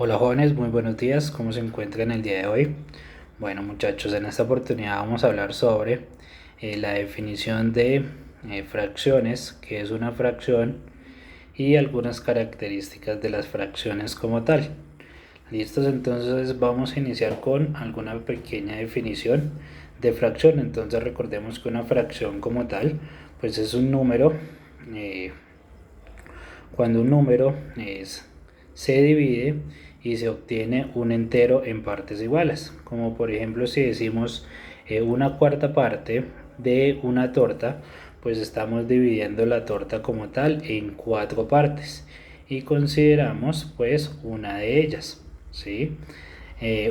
Hola jóvenes, muy buenos días, ¿cómo se encuentran el día de hoy? Bueno muchachos, en esta oportunidad vamos a hablar sobre la definición de fracciones, qué es una fracción y algunas características de las fracciones como tal. Listos, entonces vamos a iniciar con alguna pequeña definición de fracción. Entonces recordemos que una fracción como tal, pues es un número, eh, cuando un número se divide y se obtiene un entero en partes iguales, como por ejemplo si decimos una cuarta parte de una torta, pues estamos dividiendo la torta como tal en cuatro partes y consideramos pues una de ellas, ¿sí?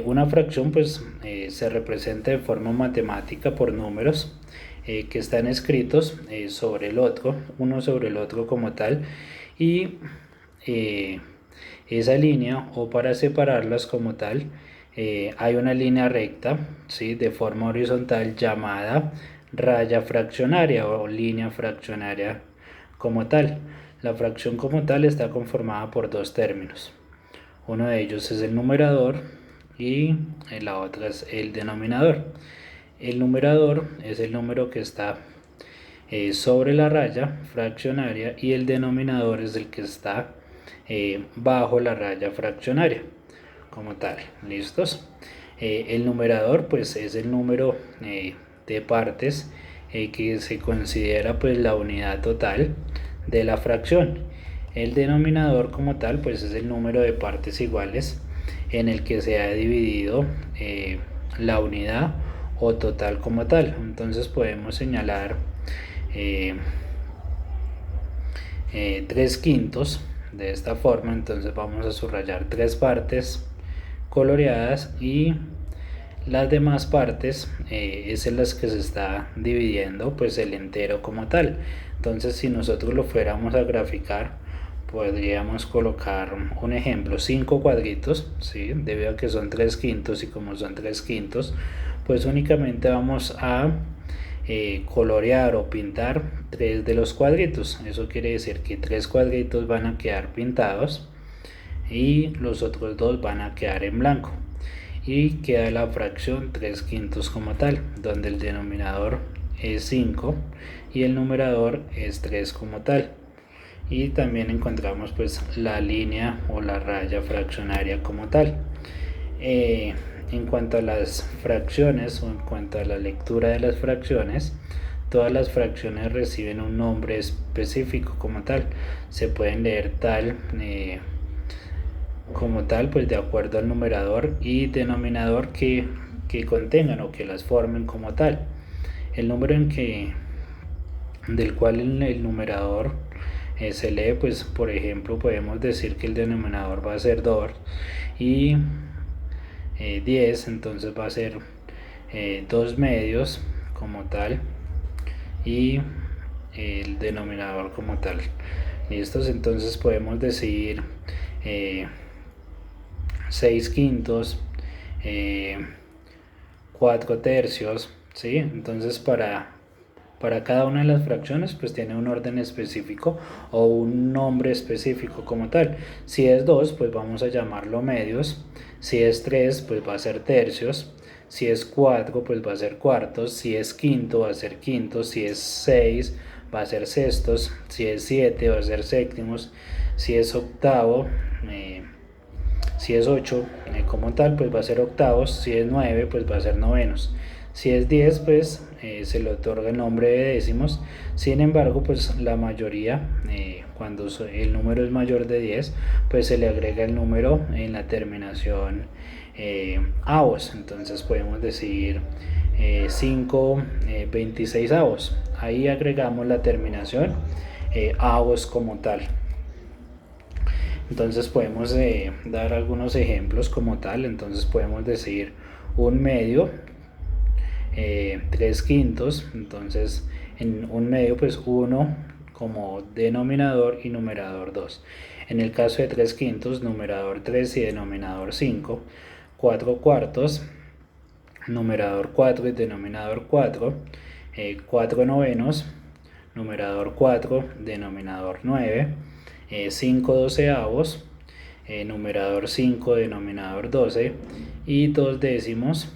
Una fracción pues se representa de forma matemática por números que están escritos sobre el otro, uno sobre el otro como tal, y eh, esa línea, o para separarlas como tal, hay una línea recta, ¿sí?, de forma horizontal llamada raya fraccionaria o línea fraccionaria como tal. La fracción como tal está conformada por dos términos. Uno de ellos es el numerador y la otra es el denominador. El numerador es el número que está sobre la raya fraccionaria y el denominador es el que está bajo la raya fraccionaria como tal. ¿Listos? El numerador pues es el número de partes que se considera pues la unidad total de la fracción. El denominador como tal pues es el número de partes iguales en el que se ha dividido la unidad o total como tal. Entonces podemos señalar eh, 3 quintos de esta forma. Entonces vamos a subrayar tres partes coloreadas y las demás partes es en las que se está dividiendo pues el entero como tal. Entonces si nosotros lo fuéramos a graficar, podríamos colocar un ejemplo, 5 cuadritos, ¿sí?, debido a que son 3 quintos, y como son 3 quintos pues únicamente vamos a colorear o pintar tres de los cuadritos. Eso quiere decir que tres cuadritos van a quedar pintados y los otros dos van a quedar en blanco, y queda la fracción 3 quintos como tal, donde el denominador es 5 y el numerador es 3 como tal. Y también encontramos pues la línea o la raya fraccionaria como tal. En cuanto a las fracciones o en cuanto a la lectura de las fracciones, todas las fracciones reciben un nombre específico como tal. Se pueden leer tal como tal, pues de acuerdo al numerador y denominador que contengan o que las formen como tal. El número del cual el numerador se lee, pues por ejemplo podemos decir que el denominador va a ser 2 y 10, entonces va a ser 2 medios como tal y el denominador como tal. ¿Listos? Entonces podemos decir 6 quintos, 4 tercios, ¿sí? Entonces para cada una de las fracciones pues tiene un orden específico o un nombre específico como tal. Si es 2 pues vamos a llamarlo medios, si es 3 pues va a ser tercios, si es 4 pues va a ser cuartos, si es quinto va a ser quintos, si es 6 va a ser sextos, si es 7 va a ser séptimos, si es octavo, si es 8 como tal pues va a ser octavos, si es 9 pues va a ser novenos, si es 10 pues se le otorga el nombre de décimos. Sin embargo pues la mayoría cuando el número es mayor de 10 pues se le agrega el número en la terminación avos. Entonces podemos decir 5 26 avos, ahí agregamos la terminación avos como tal. Entonces podemos dar algunos ejemplos como tal. Entonces podemos decir un medio, 3 quintos. Entonces en un medio pues 1 como denominador y numerador 2. En el caso de 3 quintos, numerador 3 y denominador 5. 4 cuartos, numerador 4 y denominador 4. 4 novenos, numerador 4, denominador 9. 5 doceavos, numerador 5, denominador 12, y 2 décimos,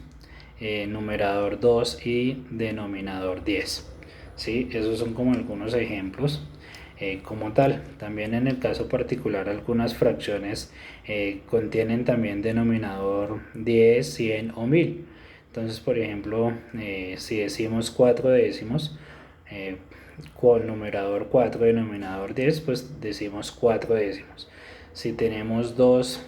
numerador 2 y denominador 10. ¿Sí? Esos son como algunos ejemplos. Como tal, también en el caso particular algunas fracciones contienen también denominador 10, 100 o 1000. Entonces, por ejemplo, si decimos 4 décimos, con numerador 4, denominador 10, pues decimos 4 décimos. Si tenemos 2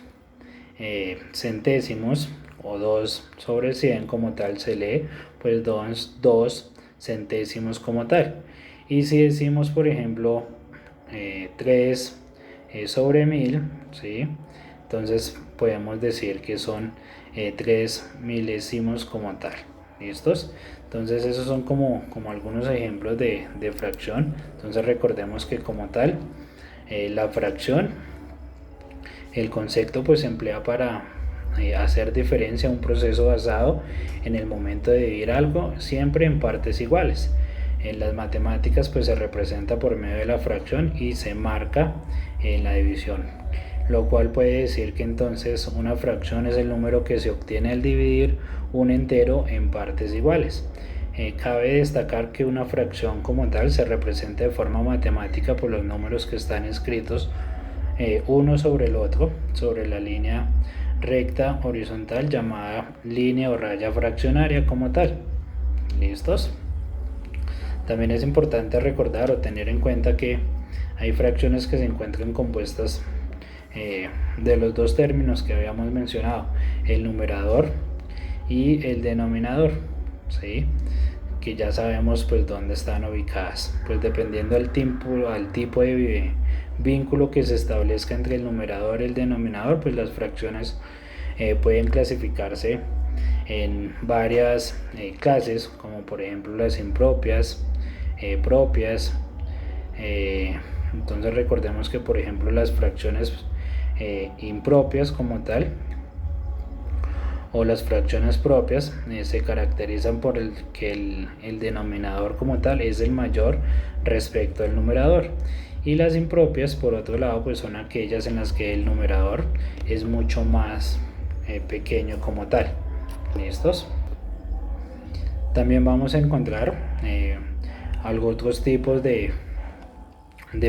centésimos o 2 sobre 100 como tal se lee, pues 2 centésimos como tal. Y si decimos, por ejemplo, 3 sobre 1000, ¿sí? Entonces podemos decir que son 3 milésimos como tal. ¿Listos? Entonces esos son como algunos ejemplos de fracción. Entonces recordemos que como tal, la fracción, el concepto pues se emplea para hacer diferencia a un proceso basado en el momento de dividir algo siempre en partes iguales. En las matemáticas pues se representa por medio de la fracción y se marca en la división, lo cual puede decir que entonces una fracción es el número que se obtiene al dividir un entero en partes iguales. Cabe destacar que una fracción como tal se representa de forma matemática por los números que están escritos uno sobre el otro, sobre la línea recta horizontal llamada línea o raya fraccionaria como tal. ¿Listos? También es importante recordar o tener en cuenta que hay fracciones que se encuentran compuestas de los dos términos que habíamos mencionado, el numerador y el denominador, ¿sí? Que ya sabemos pues dónde están ubicadas, pues dependiendo al tipo de vínculo que se establezca entre el numerador y el denominador, pues las fracciones pueden clasificarse en varias clases, como por ejemplo las impropias, propias. Entonces recordemos que por ejemplo las fracciones impropias como tal o las fracciones propias se caracterizan por el que el denominador como tal es el mayor respecto al numerador, y las impropias por otro lado pues son aquellas en las que el numerador es mucho más pequeño como tal. ¿Listos? También vamos a encontrar otros tipos de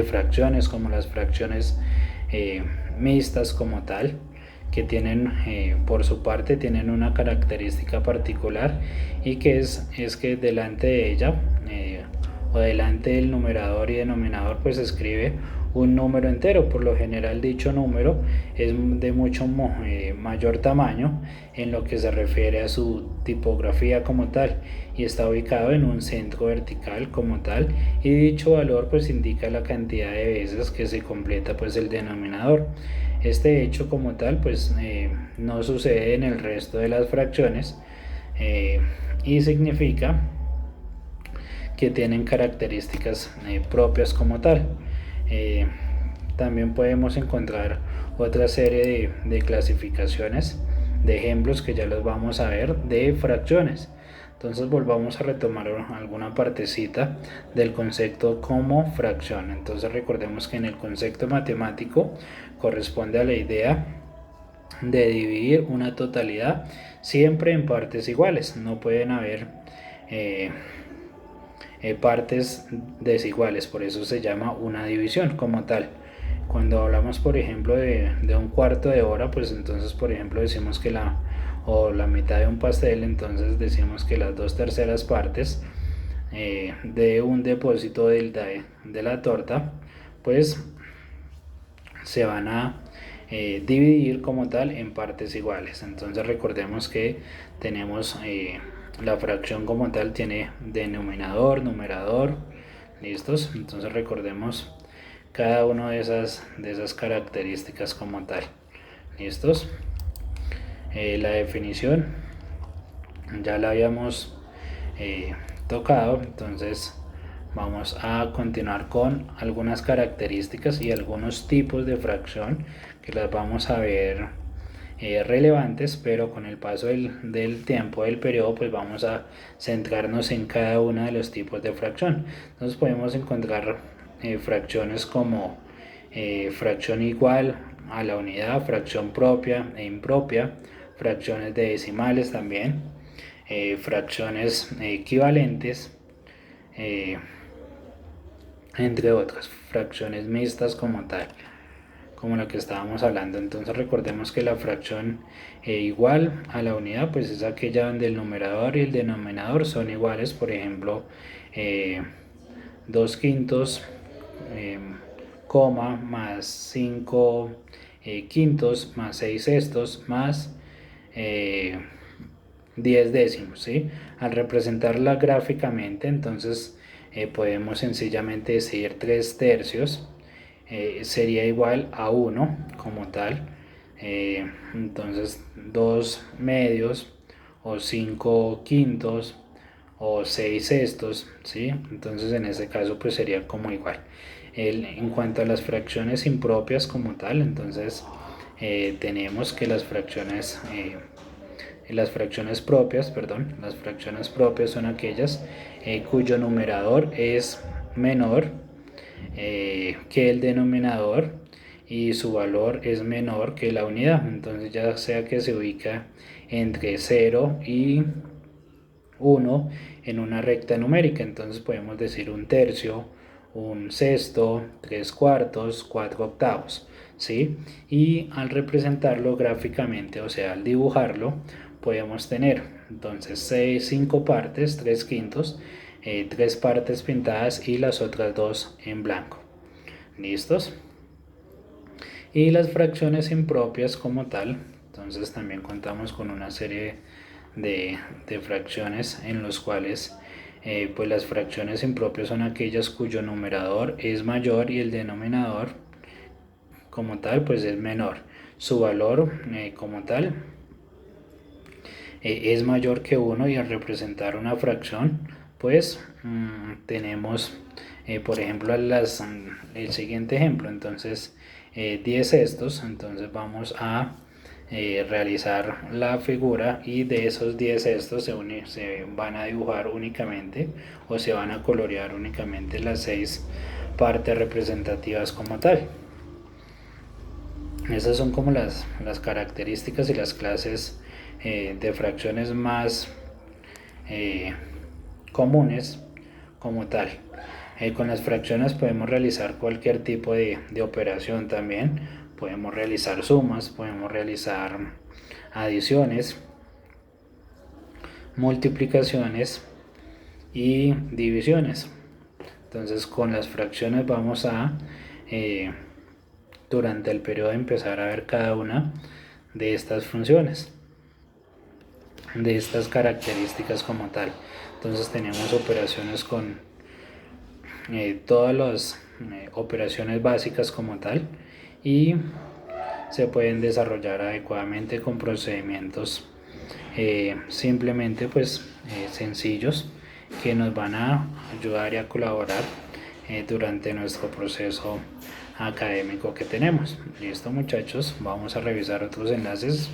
fracciones, como las fracciones mixtas como tal, que tienen por su parte tienen una característica particular, y que es que delante de ella o delante del numerador y denominador pues se escribe un número entero. Por lo general dicho número es de mucho mayor tamaño en lo que se refiere a su tipografía como tal, y está ubicado en un centro vertical como tal, y dicho valor pues indica la cantidad de veces que se completa pues el denominador. Este hecho como tal pues no sucede en el resto de las fracciones y significa que tienen características propias como tal. También podemos encontrar otra serie de clasificaciones, de ejemplos que ya los vamos a ver, de fracciones. Entonces volvamos a retomar alguna partecita del concepto como fracción. Entonces recordemos que en el concepto matemático corresponde a la idea de dividir una totalidad siempre en partes iguales. No pueden haber partes desiguales, por eso se llama una división como tal. Cuando hablamos por ejemplo de un cuarto de hora, pues entonces por ejemplo decimos que la mitad de un pastel, entonces decimos que las 2/3 partes de un depósito de la torta pues se van a dividir como tal en partes iguales. Entonces recordemos que tenemos la fracción como tal tiene denominador, numerador. ¿Listos? Entonces recordemos cada una de esas características como tal. ¿Listos? La definición ya la habíamos tocado, entonces vamos a continuar con algunas características y algunos tipos de fracción que las vamos a ver relevantes, pero con el paso del tiempo del periodo pues vamos a centrarnos en cada uno de los tipos de fracción. Entonces podemos encontrar fracciones como fracción igual, a la unidad, fracción propia e impropia, fracciones de decimales también, fracciones equivalentes, eh, entre otras, fracciones mixtas como tal, como la que estábamos hablando. Entonces recordemos que la fracción igual a la unidad pues es aquella donde el numerador y el denominador son iguales. Por ejemplo, 2 quintos, eh, coma, más 5 quintos, más 6 sextos, más 10 décimos, ¿sí? Al representarla gráficamente, entonces podemos sencillamente decir 3 tercios sería igual a 1 como tal. Entonces 2 medios o 5 quintos o 6 sextos, ¿sí? Entonces en este caso pues sería como igual. En cuanto a las fracciones impropias como tal, entonces tenemos que las fracciones propias, perdón, las fracciones propias son aquellas cuyo numerador es menor que el denominador y su valor es menor que la unidad. Entonces ya sea que se ubica entre 0 y 1 en una recta numérica. Entonces podemos decir un tercio, un sexto, 3 cuartos, 4 octavos, ¿sí? Y al representarlo gráficamente, o sea, al dibujarlo, podemos tener entonces 5 partes, 3 quintos, 3 partes pintadas y las otras 2 en blanco. ¿Listos? Y las fracciones impropias como tal, entonces también contamos con una serie de fracciones en los cuales pues las fracciones impropias son aquellas cuyo numerador es mayor y el denominador como tal pues es menor. Su valor como tal es mayor que 1 y al representar una fracción pues tenemos por ejemplo el siguiente ejemplo. Entonces 10 sextos, entonces vamos a realizar la figura y de esos 10 sextos se van a dibujar únicamente o se van a colorear únicamente las 6 partes representativas como tal. Esas son como las características y las clases de fracciones más comunes como tal. Con las fracciones podemos realizar cualquier tipo de operación también. Podemos realizar sumas, podemos realizar adiciones, multiplicaciones y divisiones. Entonces con las fracciones vamos a durante el periodo empezar a ver cada una de estas funciones, de estas características como tal. Entonces tenemos operaciones con todas las operaciones básicas como tal y se pueden desarrollar adecuadamente con procedimientos simplemente pues sencillos que nos van a ayudar y a colaborar durante nuestro proceso académico que tenemos. Listo muchachos, vamos a revisar otros enlaces